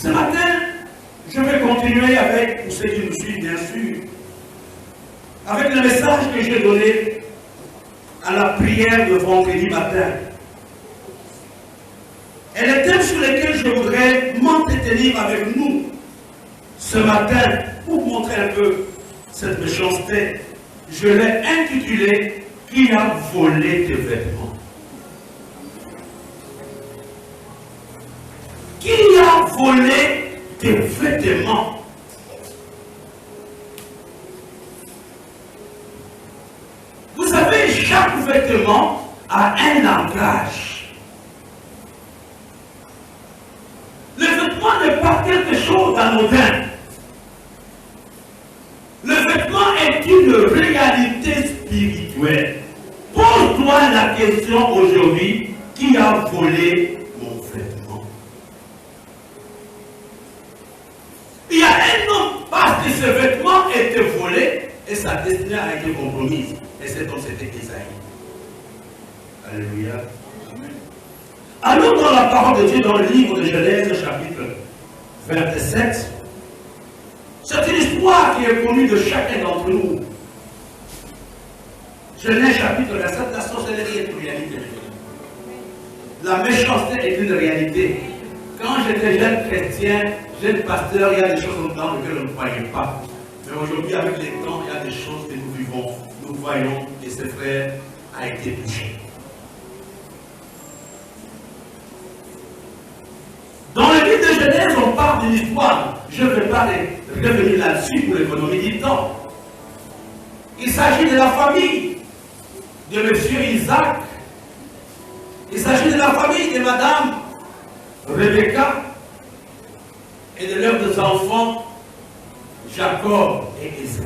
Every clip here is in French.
Ce matin, je vais continuer avec, pour ceux qui nous suivent bien sûr, avec le message que j'ai donné à la prière de vendredi matin. Et les thèmes sur lesquels je voudrais m'entretenir avec nous ce matin, pour montrer un peu cette méchanceté, je l'ai intitulé « Qui a volé tes vêtements ?» Qui a volé tes vêtements? Vous savez, chaque vêtement a un langage. Le vêtement n'est pas quelque chose d'anodin. Le vêtement est une réalité spirituelle. Pose-toi la question aujourd'hui, qui a volé mon vêtement? Il y a un homme, parce que ce vêtement était volé et sa destinée a été compromise. Et cet homme, c'était Isaïe. Alléluia. Allons dans la parole de Dieu dans le livre de Genèse, chapitre 27. C'est une histoire qui est connue de chacun d'entre nous. Genèse, chapitre 27, la sorcellerie est une réalité. La méchanceté est une réalité. Quand j'étais jeune chrétien, jeune pasteur, il y a des choses dans lesquelles on ne croyait pas. Mais aujourd'hui, avec les temps, il y a des choses que nous vivons. Nous voyons que ce frère a été touché. Dans le livre de Genèse, on parle d'une histoire. Je ne vais pas revenir là-dessus pour l'économie du temps. Il s'agit de la famille de M. Isaac. Il s'agit de la famille de Madame Rebecca et de leurs deux enfants, Jacob et Ésaü.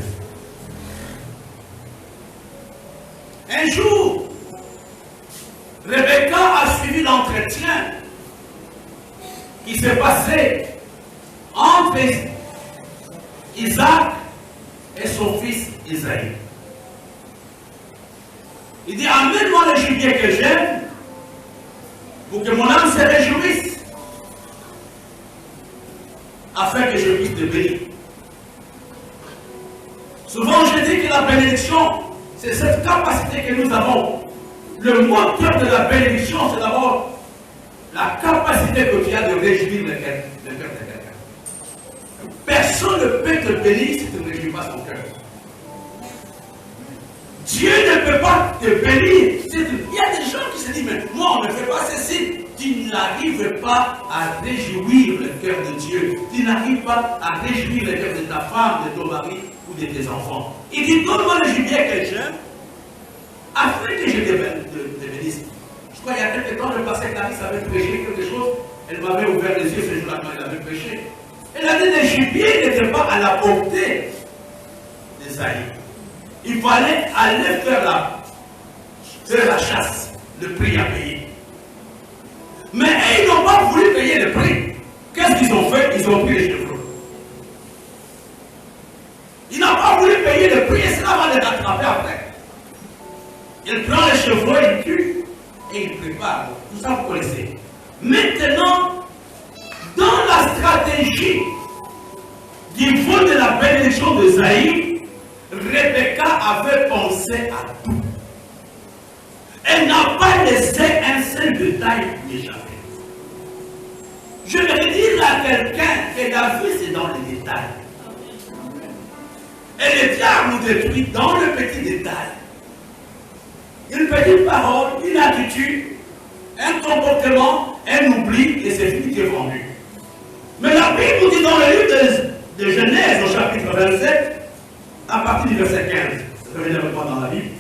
Un jour, Rebecca a suivi l'entretien qui s'est passé entre Isaac et son fils Isaïe. Il dit, amène-moi le gibier que j'aime pour que mon âme se réjouisse afin que je puisse te bénir. Souvent je dis que la bénédiction, c'est cette capacité que nous avons. Le moteur de la bénédiction, c'est d'abord la capacité que tu as de réjouir le cœur de quelqu'un. Personne ne peut te bénir si tu ne réjouis pas son cœur. Dieu ne peut pas te bénir. Il y a des gens qui se disent, mais moi on ne fait pas ceci. Tu n'arrives pas à réjouir le cœur de Dieu. Tu n'arrives pas à réjouir le cœur de ta femme, de ton mari ou de tes enfants. Il dit, donne-moi le gibier que j'aime, afin que je te bénisse. Je crois qu'il y a quelques temps, le pasteur Clarisse avait prêché quelque chose. Elle m'avait ouvert les yeux ce jour-là quand elle avait prêché. Elle a dit, le gibier n'était pas à la portée d'Esaïe. Il fallait aller faire la chasse, le prix à payer. Mais ils n'ont pas voulu payer le prix. Qu'est-ce qu'ils ont fait? Ils ont pris les chevaux. Ils n'ont pas voulu payer le prix et cela va les rattraper après. Il prend les chevaux, il tue et il prépare. Tout ça vous connaissez. Maintenant, dans la stratégie du vol de la bénédiction d'Esaïe, Rebecca avait pensé à tout. Elle n'a pas laissé un seul détail échapper. Je vais dire à quelqu'un que la vie c'est dans les détails. Et le diable nous détruit dans le petit détail. Une petite parole, une attitude, un comportement, un oubli, et c'est fini qui est vendu. Mais la Bible nous dit dans le livre de Genèse, au chapitre 27, à partir du verset 15. Revenez avec moi dans la Bible.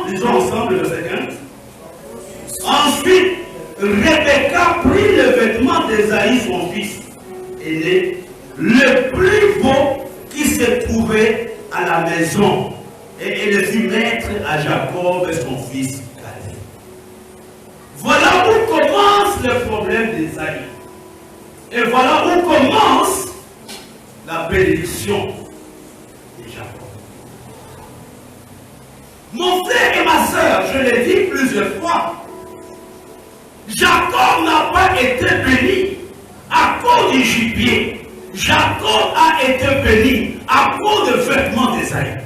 Lisons ensemble le verset 15. Ensuite, Rebecca prit le vêtement d'Esaïe, son fils aîné, le plus beau qui se trouvait à la maison, et le fit mettre à Jacob, son fils cadet. Voilà où commence le problème d'Esaïe. Et voilà où commence la bénédiction de Jacob. Mon frère et ma soeur, je l'ai dit plusieurs fois, Jacob n'a pas été béni à cause du gibier, Jacob a été béni à cause de vêtements d'Ésaïe.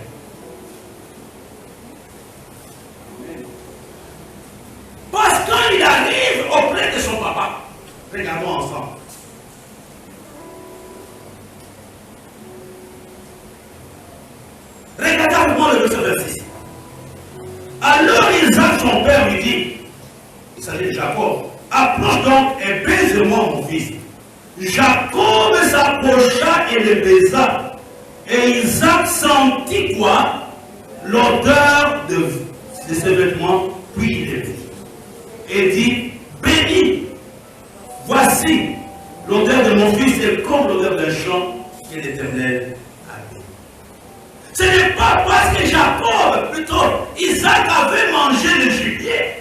Parce que quand il arrive auprès de son papa, regardons ensemble. Regardez avec moi le verset 26. Alors Isaac, son père, lui dit, il s'agit de Jacob, approche donc et baise-moi mon fils. Jacob s'approcha et le baisa. Et Isaac sentit quoi? L'odeur de ses vêtements, puis il les vit. Et dit, béni, voici, l'odeur de mon fils est comme l'odeur d'un champ que l'Éternel a dit. Ce n'est pas parce que Jacob, plutôt Isaac avait mangé le gibier.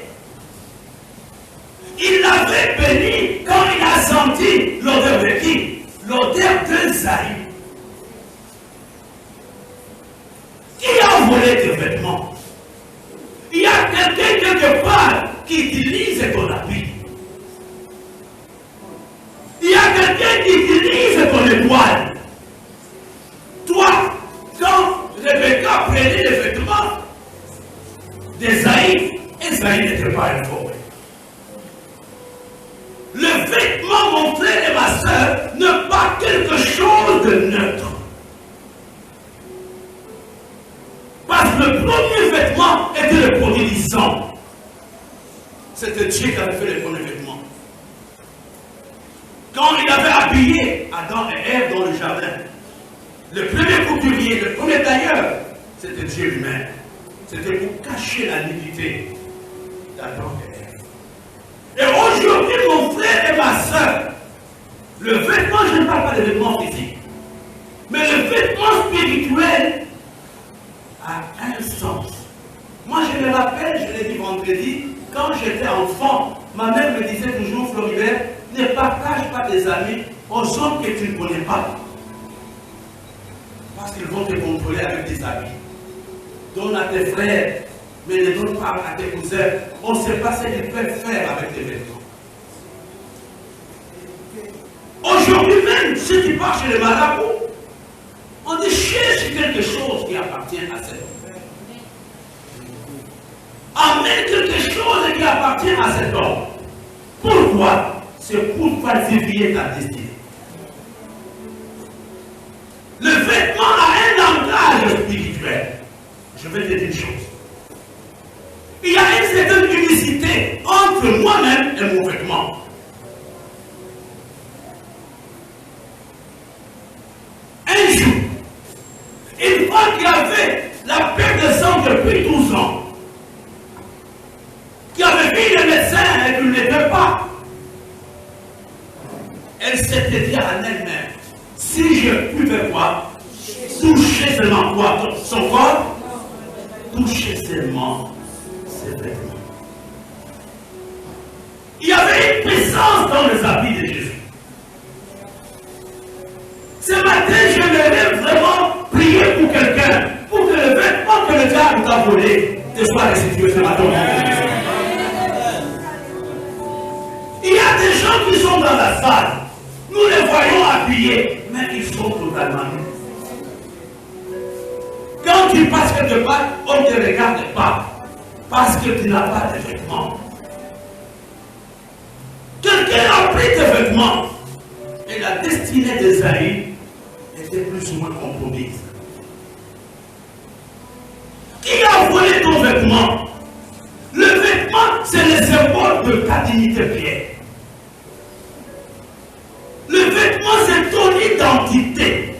Il l'avait béni quand il a senti l'odeur de qui? L'odeur d'Ésaïe. Qui a volé tes vêtements? Il y a quelqu'un quelque part qui utilise ton habit. Il y a quelqu'un qui utilise ton étoile. Toi, quand Rebecca prenait les vêtements d'Ésaïe, Ésaïe n'était pas informé. Le vêtement, mon frère et ma soeur, n'est pas quelque chose de neutre. Parce que le premier vêtement était le produit du sang. C'était Dieu qui avait fait les premiers vêtements. Quand il avait habillé Adam et Ève dans le jardin, le premier couturier, le premier tailleur, c'était Dieu lui-même. C'était pour cacher la nudité d'Adam et Ève. Et aujourd'hui, mon frère et ma soeur, le vêtement, je ne parle pas de vêtements physiques, mais le vêtement spirituel a un sens. Moi, je me rappelle, je l'ai dit vendredi, quand j'étais enfant, ma mère me disait toujours, Floribert, ne partage pas tes amis aux hommes que tu ne connais pas. Parce qu'ils vont te contrôler avec tes habits. Donne à tes frères, mais ne donne pas à tes cousins. On ne sait pas ce qu'ils peuvent faire avec tes vêtements. Aujourd'hui même, ceux qui partent chez les marabouts, on dit cherche quelque chose qui appartient à cet homme. Amène quelque chose qui appartient à cet homme. Pourquoi? C'est pour falsifier ta destinée. Le vêtement a un langage spirituel. Je vais te dire une chose. Il y a une certaine unicité entre moi-même et mon vêtement. Un jour, une femme qui avait la perte de sang depuis 12 ans, qui avait vu le médecin et qui ne l'était pas, elle s'était dit à elle-même, si je pouvais quoi? Toucher seulement quoi? Son corps? Toucher seulement ses vêtements. Il y avait une puissance dans les habits de Jésus. Ce matin, j'aimerais vraiment prier pour quelqu'un, pour que le vêtement que le diable t'a volé te soit restitué ce matin. Il y a des gens qui sont dans la salle. Nous les voyons habillés, mais ils sont totalement nus. Quand tu passes quelque part, on ne te regarde pas. Parce que tu n'as pas de vêtements. Quelqu'un a pris tes vêtements. Et la destinée d'Ésaïe était plus ou moins compromise. Qui a volé ton vêtement? Le vêtement, c'est le symbole de ta dignité Pierre. Le vêtement, c'est ton identité.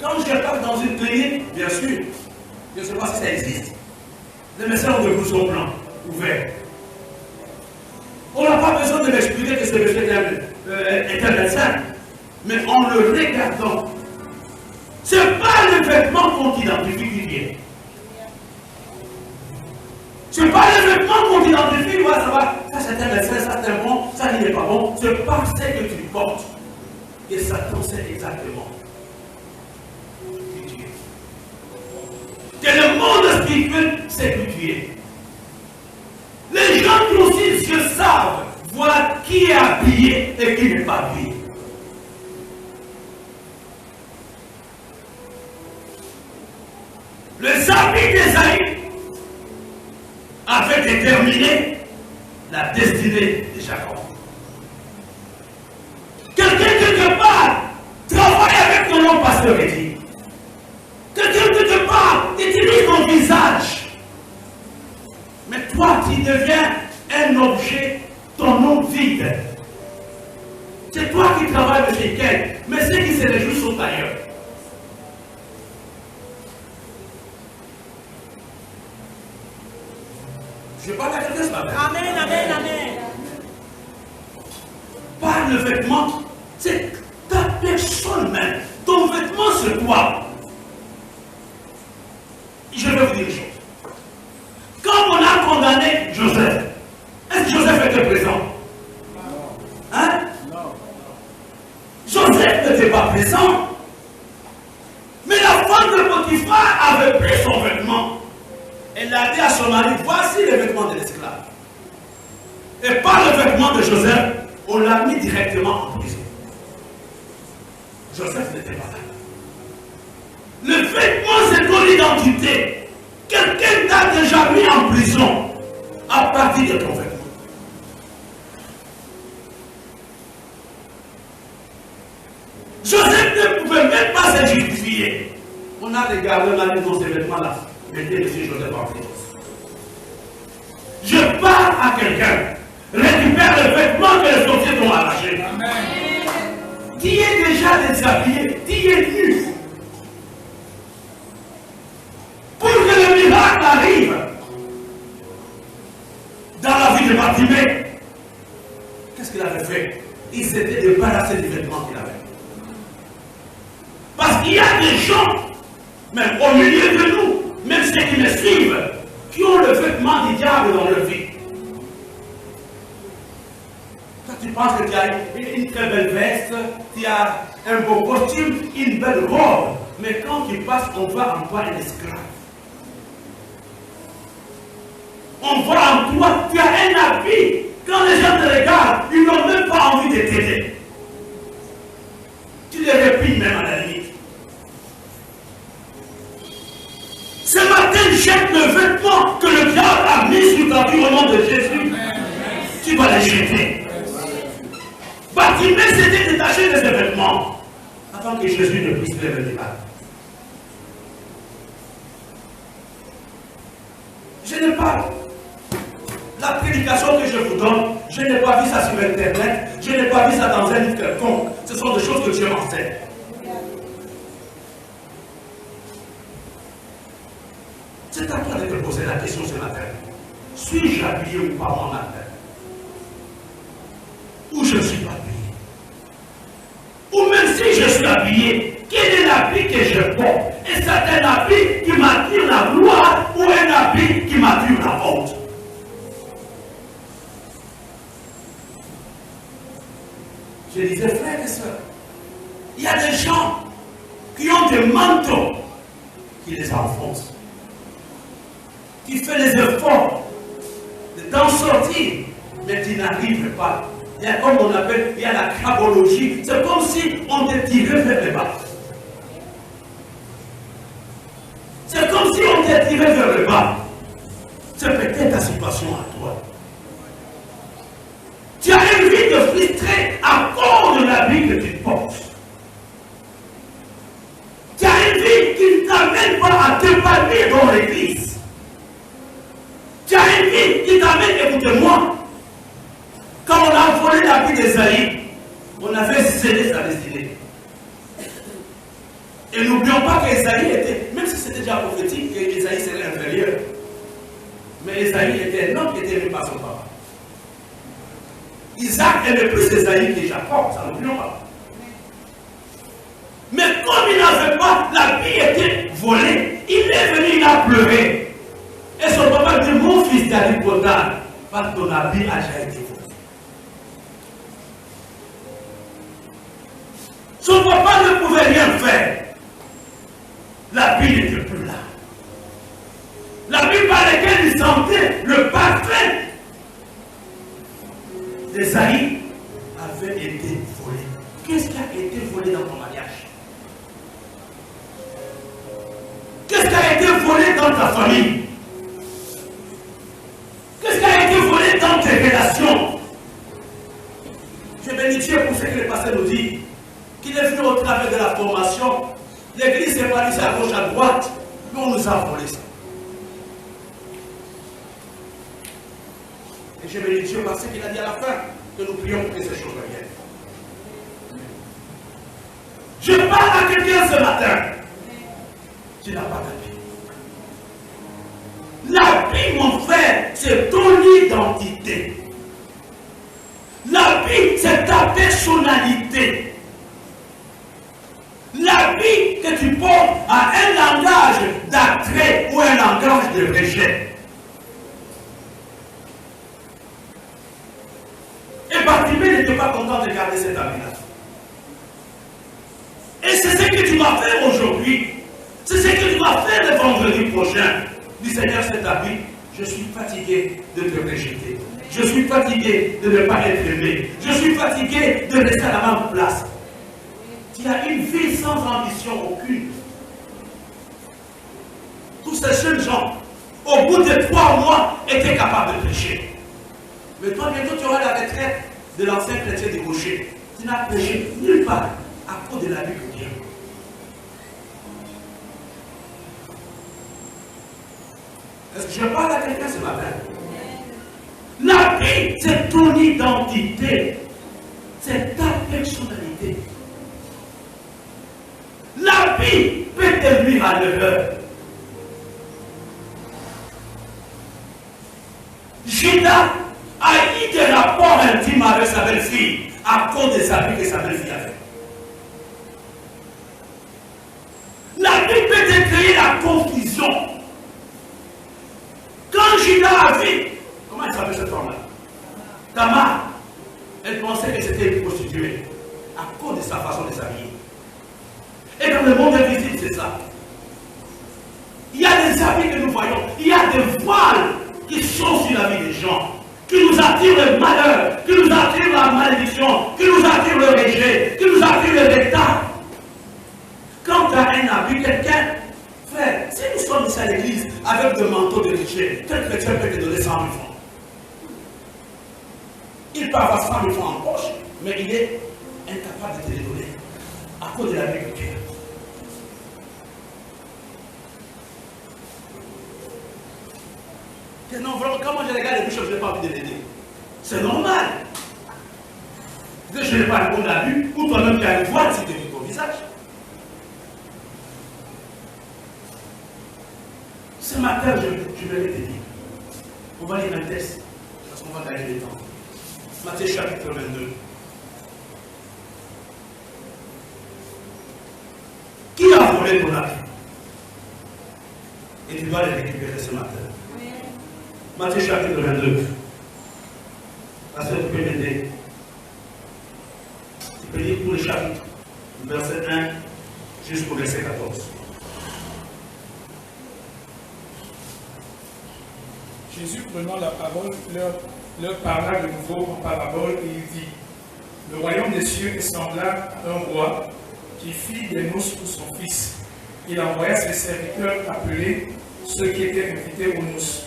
Quand je passe dans une clinique, bien sûr, je ne sais pas si ça existe. Les médecins ont des blouson blanc, ouvert. On n'a pas besoin de m'expliquer que ce monsieur est un médecin. Mais en le regardant, ce n'est pas le vêtement qu'on identifie qui vient. Ce n'est pas le vêtement qu'on identifie, ouais, ça va, ça c'est un médecin, ça c'est bon, ça il n'est pas bon. C'est pas ce que tu portes. Et Satan sait exactement qui tu es. Que le monde spirituel sait qui tu es. Les gens qui aussi Dieu savent voir qui habillé et qui n'est pas habillé. Les habits d'Ésaïe avaient déterminé la destinée de Jacob. Quelqu'un quelque part travaille avec ton nom pasteur Eddie. Quelqu'un quelque part utilise ton visage. Mais toi, tu deviens un objet, ton nom vide. C'est toi qui travailles avec lesquels, mais ceux qui se réjouissent sont ailleurs. Je parle à quelqu'un ce matin. Amen, amen, amen. Par le vêtement, c'est ta personne même. Ton vêtement, c'est quoi? Je vais vous dire une chose. Quand on a condamné Joseph, est-ce que Joseph était présent? Hein? Non. Joseph n'était pas présent. Mais la femme de Potiphar avait pris son vêtement. Elle a dit à son mari, voici les vêtements de l'esclave. Et par le vêtement de Joseph, on l'a mis directement en prison. Joseph n'était pas là. Le vêtement, c'est ton identité. Quelqu'un t'a déjà mis en prison à partir de ton vêtement. Joseph ne pouvait même pas se justifier. On a regardé, on a dit dans ces vêtements-là. Mettez M. Joseph en prison. Je parle à quelqu'un. Récupère le vêtement que les sorciers t'ont arraché. Tu es déjà déshabillé, tu es nu. Pour que le miracle arrive dans la vie de Bartimée, qu'est-ce qu'il avait fait? Il s'était débarrassé du vêtement qu'il avait. Parce qu'il y a des gens, même au milieu de nous, même ceux qui me suivent, qui ont le vêtement du diable dans leur vie. Toi, tu penses que tu as une très belle veste, tu as un beau costume, une belle robe, mais quand tu passes, on voit en toi un esclave. On voit en toi, tu as un habit. Quand les gens te regardent, ils n'ont même pas envie de t'aider. Tu les répines même à la limite. Ce matin, jette le vêtement que le diable a mis sur ta vie au nom de Jésus. Tu vas les jeter. Bartimée s'était détaché de ses vêtements avant que Jésus ne puisse les retirer. Je n'ai pas la prédication que je vous donne, je n'ai pas vu ça sur Internet, je n'ai pas vu ça dans un livre quelconque. Ce sont des choses que Dieu m'enseigne. C'est à toi de te poser la question ce matin. Suis-je habillé ou pas mon matin? Ou je ne suis pas habillé? Ou même si je suis habillé, quel est l'habit que je porte? Est-ce que c'est un habit qui m'attire la gloire ou un habit qui m'attire la honte? Je disais, frères et sœurs, il y a des gens qui ont des manteaux qui les enfoncent. Qui fait les efforts de t'en sortir, mais tu n'arrives pas. Il y a comme on appelle, il y a la crabologie. C'est comme si on te tirait vers le bas. C'est comme si on te tirait vers le bas. C'est peut-être ta situation à toi. Tu as une vie de frustré à cause de la vie que tu portes. Tu as une vie qui ne t'amène pas à t'épanouir dans l'église. Tu as une vie qui t'amène, écoutez-moi. Quand on a volé la vie d'Ésaïe, on avait scellé sa destinée. Et n'oublions pas qu'Ésaïe était, même si c'était déjà prophétique, qu'Ésaïe serait inférieur. Mais Ésaïe était un homme qui était élevé par son papa. Isaac aimait plus Ésaïe que Jacob, ça n'oublions pas. Mais comme il n'avait pas, la vie était volée, il est venu, il a pleuré. Et son papa dit, mon fils David Botan, parce que ton habit a déjà été volé. Son papa ne pouvait rien faire. L'habit n'était plus là. L'habit par lequel il sentait le parfum d'Ésaïe avait été volé. Qu'est-ce qui a été volé dans ton mariage? Qu'est-ce qui a été volé dans ta famille? Qu'est-ce qui a été volé dans tes relations? Je bénis Dieu pour ce que le pasteur nous dit. Qu'il est venu au travers de la formation. L'église s'est pas à gauche, à droite. Mais on nous a volé ça. Et je bénis Dieu parce qu'il a dit à la fin que nous prions pour que ces choses reviennent. Je parle à quelqu'un ce matin. Tu n'as pas d'habit. L'habit, mon frère, c'est ton identité. L'habit, c'est ta personnalité. L'habit que tu portes a un langage d'attrait ou un langage de rejet. Et Bartimée n'était pas content de garder cet habit-là. Et c'est ce que tu vas faire aujourd'hui. C'est ce que tu vas faire le vendredi prochain. Dis Seigneur, cet habit, je suis fatigué de te rejeter. Je suis fatigué de ne pas être aimé. Je suis fatigué de rester à la même place. Tu as une vie sans ambition aucune. Tous ces jeunes gens, au bout de 3 mois, étaient capables de prêcher. Mais toi, bientôt, tu auras la retraite de l'ancien chrétien débauché. Tu n'as prêché nulle part à cause de la vie que Dieu. Est-ce que je parle à quelqu'un ce matin? La vie, c'est ton identité. C'est ta personnalité. La vie peut te nuire à l'heure. Judas a eu des rapports intimes avec sa belle-fille à cause des habits que sa belle-fille avait. La vie peut te créer la confusion. Quand Judas a vu, comment elle s'appelle cette femme-là? Tamar, elle pensait que c'était une prostituée à cause de sa façon de s'habiller. Et dans le monde invisible, c'est ça. Il y a des habits que nous voyons, il y a des voiles qui sont sur la vie des gens, qui nous attirent le malheur, qui nous attirent la malédiction, qui nous attirent le rejet, qui nous attirent le retard. Quand tu as un habit, quelqu'un, frère, si nous sommes ici à l'église avec des manteaux de rejet, quel chrétien peut te donner 100 000 francs? Il peut avoir 100 000 francs en poche, mais il est incapable de te les donner à cause de la vie que tu as. Non, vraiment, quand moi je regarde les bouchons, je n'ai pas envie de l'aider. C'est normal. Je n'ai pas le bon abus, ou toi-même tu as une voile si tu vis ton visage. Ce matin, je vais te dire, on va lire un texte, parce qu'on va gagner le temps. Matthieu chapitre 22. Qui a volé ton habit? Et tu dois le récupérer ce matin. Matthieu chapitre 22. Pasteur, tu peux m'aider. Tu peux lire tout le chapitre, verset 1 jusqu'au verset 14. Jésus, prenant la parole, leur parla de nouveau en parabole et il dit: Le royaume des cieux est semblable à un roi qui fit des noces pour son fils. Il envoya ses serviteurs appeler ceux qui étaient invités aux noces.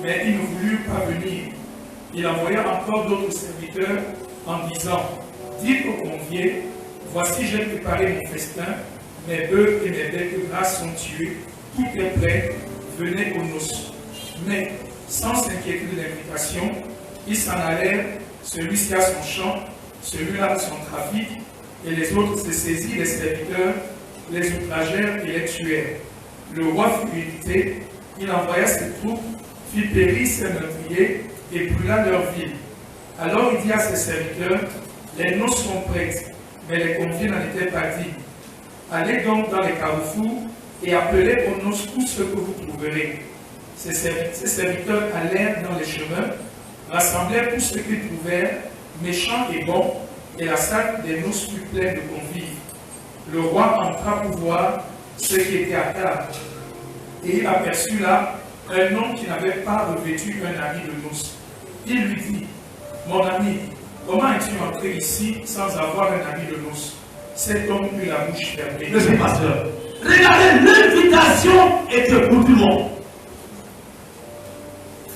Mais ils ne voulurent pas venir. Il envoya encore d'autres serviteurs en disant: Dites aux conviés, voici j'ai préparé mon festin, mes bœufs et mes bêtes de grâce sont tués, tout est prêt, venez aux noces. Mais, sans s'inquiéter de l'invitation, ils s'en allèrent, celui-ci à son champ, celui-là à son trafic, et les autres se saisirent des serviteurs, les outragèrent et les tuèrent. Le roi fut irrité, il envoya ses troupes, fit périr ses meurtriers et brûla leur ville. Alors il dit à ses serviteurs: Les noces sont prêtes, mais les conviés n'en étaient pas dignes. Allez donc dans les carrefours et appelez aux noces tous ceux que vous trouverez. Ces serviteurs allèrent dans les chemins, rassemblèrent tous ceux qu'ils trouvèrent, méchants et bons, et la salle des noces fut pleine de convives. Le roi entra pour voir ceux qui étaient à table, et il aperçut là un homme qui n'avait pas revêtu un habit de noces. Il lui dit: Mon ami, comment es-tu entré ici sans avoir un habit de noces? Cet homme eut la bouche fermée. Monsieur pasteur, regardez, l'invitation était pour tout le monde.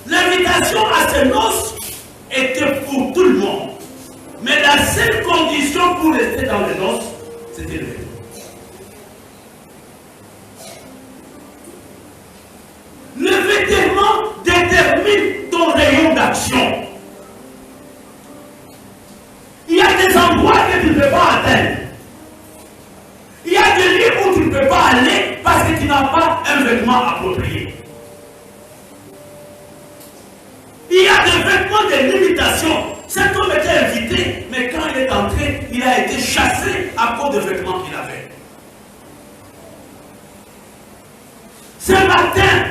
L'invitation à ces noces était pour tout le monde. Mais la seule condition pour rester dans les noces, c'était le vêtement. Le vêtement détermine ton rayon d'action. Il y a des endroits que tu ne peux pas atteindre. Il y a des lieux où tu ne peux pas aller parce que tu n'as pas un vêtement approprié. Il y a des vêtements de limitation. Cet homme était invité, mais quand il est entré, il a été chassé à cause des vêtements qu'il avait. Ce matin,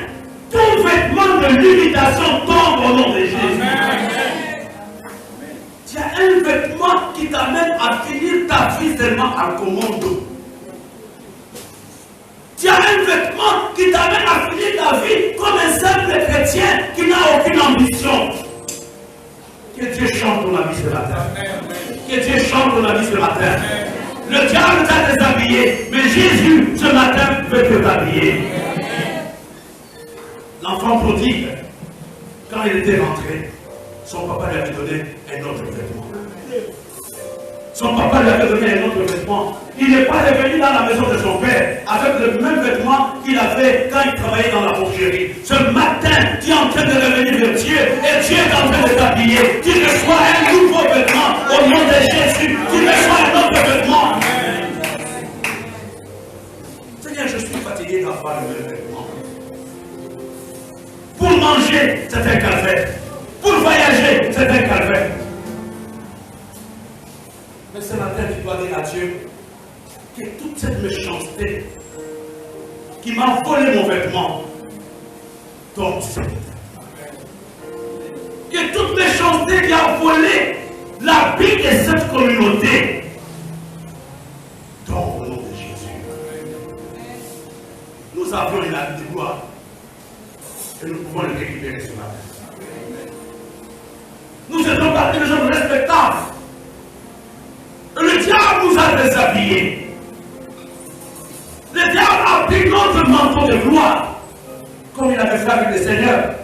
ton vêtement de limitation tombe au nom de Jésus. Tu as un vêtement qui t'amène à finir ta vie seulement en commando. Tu as un vêtement qui t'amène à finir ta vie comme un simple chrétien qui n'a aucune ambition. Que Dieu chante ton vie ce matin. Que Dieu chante ton vie ce matin. Le diable t'a déshabillé, mais Jésus ce matin veut te t'habiller. L'enfant prodigue, quand il était rentré, son papa lui avait donné un autre vêtement. Son papa lui avait donné un autre vêtement. Il n'est pas revenu dans la maison de son père avec le même vêtement qu'il avait quand il travaillait dans la porcherie. Ce matin, tu es en train de revenir vers Dieu et Dieu est en train de t'habiller. Tu reçois un nouveau vêtement au nom de Jésus. Tu reçois un autre vêtement. Seigneur, je suis fatigué d'avoir le même vêtement. Pour manger, c'est un calvaire. Pour voyager, c'est un calvaire. Mais ce matin, tu dois dire à Dieu que toute cette méchanceté qui m'a volé mon vêtement tombe sur cette terre. Que toute méchanceté qui a volé la vie de cette communauté tombe au nom de Jésus. Nous avions une habit de gloire et nous pouvons le récupérer ce matin. Nous étions partis de gens respectables. Le diable nous a déshabillés. Le diable a pris notre manteau de gloire. Comme il avait fait avec le Seigneur,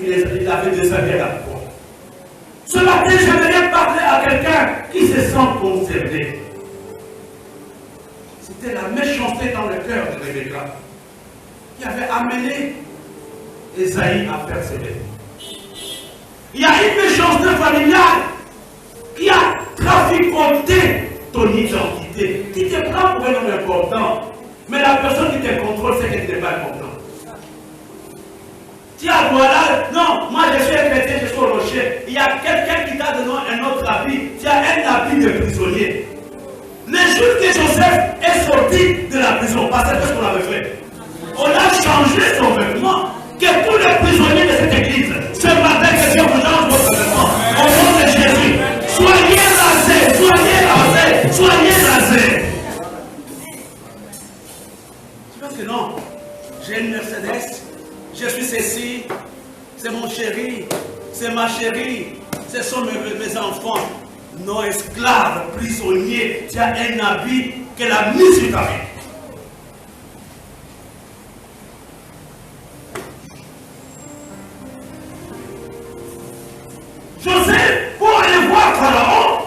il avait déshabillé la foi. Ce matin, j'aimerais parler à quelqu'un qui se sent concerné. C'était la méchanceté dans le cœur de Rebecca qui avait amené Esaïe à faire ses vêtements. Il y a une méchanceté familiale qui a traficoté ton identité, qui te prend pour un homme important, mais la personne qui te contrôle, c'est qu'elle n'est pas important. Tiens, voilà, non, moi je suis un chrétien, je suis au rocher. Il y a quelqu'un qui t'a donné un autre habit, tu as un habit de prisonnier. Le jour que Joseph est sorti de la prison, parce que ce qu'on avait fait, on a changé son vêtement. Que tous les prisonniers de cette église, ce matin, que Dieu vous change votre vêtement. Au nom de Jésus, soyez rasés, soyez rasés, soyez rasés. Tu penses que non? J'ai une Mercedes, je suis ceci, c'est mon chéri, c'est ma chérie, ce sont mes enfants. Non, esclaves, prisonniers, tu as un habit qu'elle a mis sur ta vie. Joseph, pour aller voir Pharaon,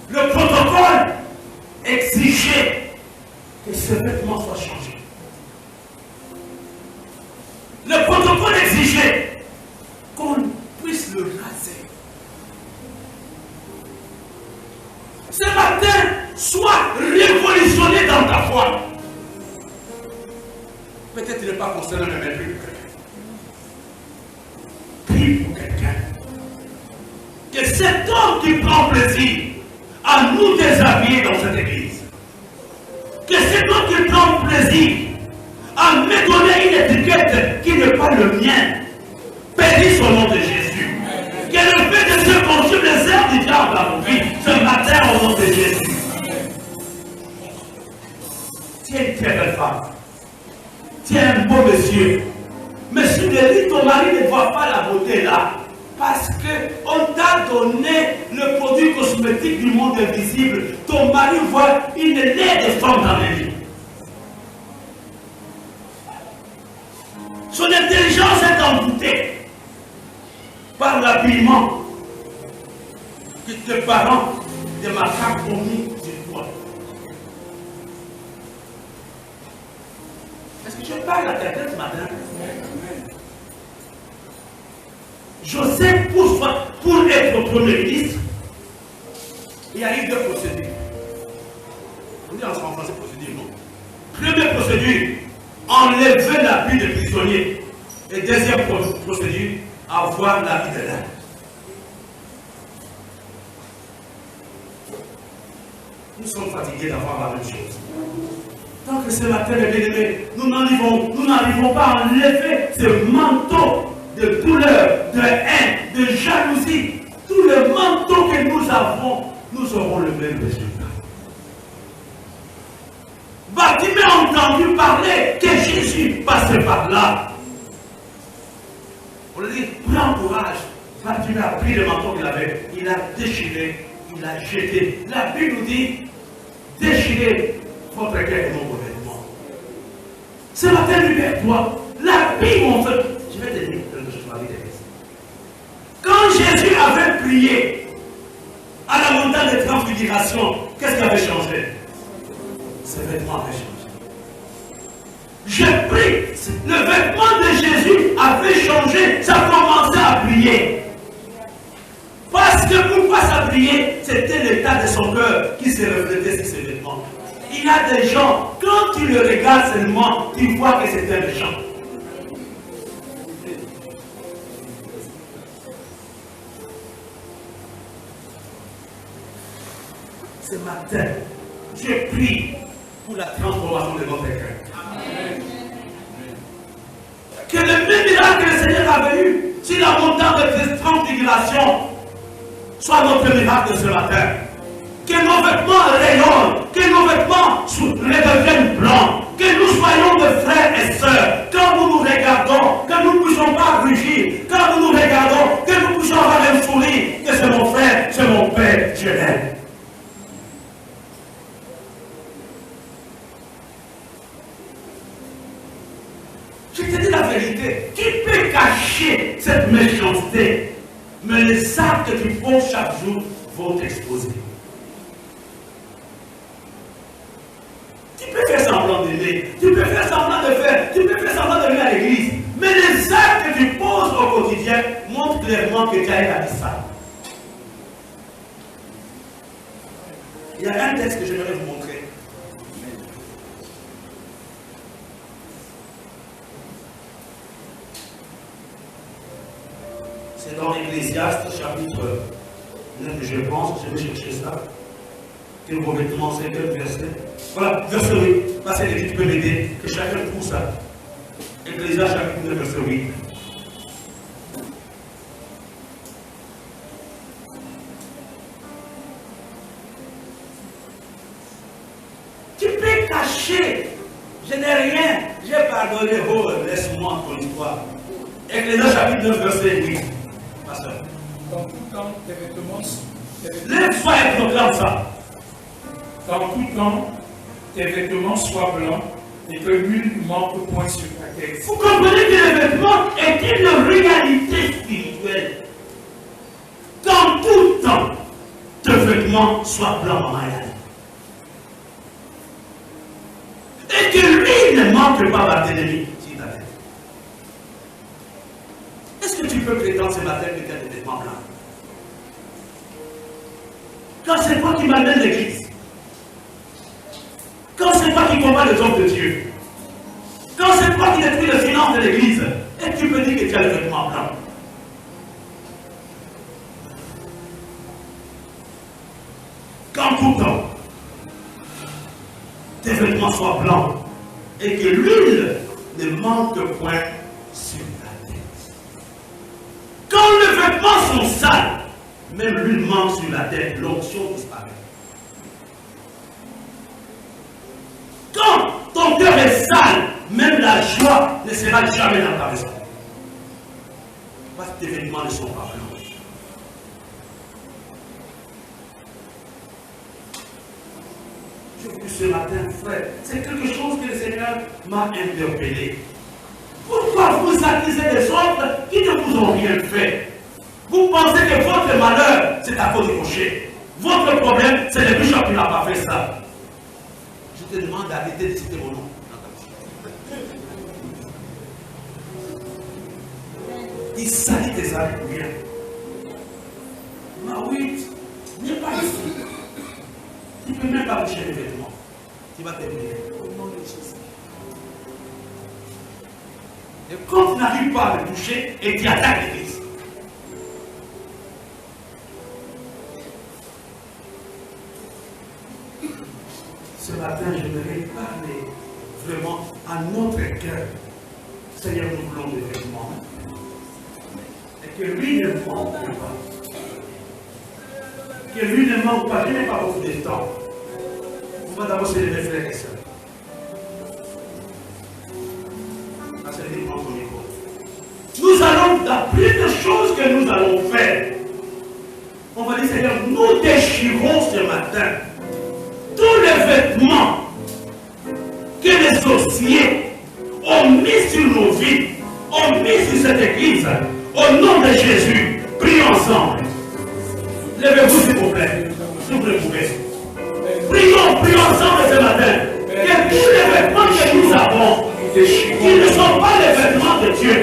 le protocole exigeait que ce vêtement soit changé. Le protocole exigeait qu'on puisse le raser. Ce matin, sois révolutionné dans ta foi. Peut-être il n'est pas concerné, mais plus pour quelqu'un. Prie pour quelqu'un. Que cet homme qui prend plaisir à nous déshabiller dans cette église, que cet homme qui prend plaisir à me donner une étiquette qui n'est pas le mien, périsse au nom de Jésus. Que le fait de se consume les heures du diable dans vos vies ce matin au nom de Jésus. Tu es une très belle femme. Tu es un beau monsieur. Mais si tu dis ton mari ne voit pas la beauté là, Parce qu'on t'a donné le produit cosmétique du monde invisible. Ton mari voit une laie de femme dans les vies. Son intelligence est envoûtée par l'habillement que tes parents de ma femme ont mis sur toi. Est-ce que je parle à quelqu'un ce matin? Joseph, pour être premier ministre, il y a eu deux procédures. On dit en français procédure, non? Première procédure, enlever la vie des prisonniers. Et deuxième procédure, avoir la vie de l'âme. Nous sommes fatigués d'avoir la même chose. Tant que ce matin, les bien-aimés, nous n'arrivons pas à enlever ce manteau de douleur, de haine, de jalousie. Tout le manteau que nous avons, nous aurons le même résultat. Bartimée a entendu parler que Jésus passait par là. On lui dit, prends courage. Bartimée a pris le manteau qu'il avait, il a déchiré, il a jeté. La Bible nous dit, déchirez votre cœur et vos vêtements. Ce matin, libère-toi. La Bible, mon frère. Je vais te dire quelque chose, ma vie d'église. Quand Jésus avait prié à la montagne de transfiguration, qu'est-ce qui avait changé? Ses vêtements avaient changé. J'ai pris, le vêtement de Jésus avait changé, ça commençait à prier. Parce que pourquoi ça priait? C'était l'état de son cœur qui se reflétait sur ses vêtements. Il y a des gens, quand tu le regardes seulement, tu vois que c'est un méchant. Ce matin, je prie pour la transformation de notre cœur. Que le même miracle que le Seigneur avait eu sur la montagne de transfiguration soit notre miracle ce matin. Que nos vêtements rayonnent, que nos vêtements redeviennent blancs, que nous soyons des frères et sœurs. Quand nous nous regardons, que nous ne puissions pas rugir, quand nous nous regardons, que nous puissions avoir un sourire, que c'est mon frère, c'est mon père, je l'aime. Je te dis la vérité, tu peux cacher cette méchanceté, mais les sacs que tu poses chaque jour vont t'exposer. Tu peux faire semblant d'aimer, tu peux faire semblant de faire, tu peux faire semblant de venir à l'église, mais les actes que tu poses au quotidien montrent clairement que tu as été ça. Il y a un texte que je voudrais vous montrer. C'est dans l'Ecclésiaste, chapitre 9, je pense, je vais chercher ça. Que vos vêtements, c'est quel verset? Voilà, verset 8. Passez les tu peux m'aider, que chacun trouve ça. Ecclésiaste, chapitre 9, verset 8. Tu peux cacher. Je n'ai rien. J'ai pardonné. Oh, laisse-moi ton histoire. Ecclésiaste, chapitre 9, verset 8. Pasteur. Dans tout temps, tes vêtements. Lève-toi et proclame ça. Dans tout temps, tes vêtements soient blancs et que nul ne manque point sur ta tête. Vous comprenez que les vêtements est une réalité spirituelle. Dans tout temps, tes vêtements soient blancs, maman. Et que lui ne manque pas Barthélemy sur ta tête. Est-ce que tu peux prétendre ce matin que tu as des vêtements blancs? Quand c'est toi qui m'amène l'église, quand c'est toi qui combats les hommes de Dieu, quand c'est toi qui détruis les finances de l'église, et tu peux dire que tu as le vêtement blanc. Quand tout temps, tes vêtements soient blancs, et que l'huile ne manque point sur ta tête. Quand les vêtements sont sales, même l'huile manque sur la tête, l'onction disparaît. Quand ton cœur est sale, même la joie ne sera jamais dans ta maison. Parce que tes vêtements ne sont pas blancs. Je vous dis ce matin, frère, c'est quelque chose que le Seigneur m'a interpellé. Pourquoi vous accusez des autres qui ne vous ont rien fait? Vous pensez que votre malheur, c'est à cause du rocher. Votre problème, c'est le bishop qui n'a pas fait ça. Je te demande d'arrêter de citer mon nom. Il salit tes habits. Ma oui, n'est pas ici. Tu ne peux même pas toucher les vêtements. Tu vas terminer. Au nom de Jésus. Et quand tu n'arrives pas à le toucher, et tu attaques l'église. Ce matin, j'aimerais parler vraiment à notre cœur. Seigneur, nous voulons des vêtements. Et que lui ne manque pas. Que lui ne manque pas. Je n'ai pas beaucoup de temps. On va d'abord se lever, frères et sœurs. Nous allons, dans plus de choses que nous allons faire, on va dire, Seigneur, nous déchirons ce matin tous les vêtements que les sorciers ont mis sur nos vies, ont mis sur cette église. Au nom de Jésus, prions ensemble. Levez-vous s'il vous plaît, si vous le pouvez. Prions ensemble ce matin. Que tous les vêtements que nous avons, qui ne sont pas les vêtements de Dieu,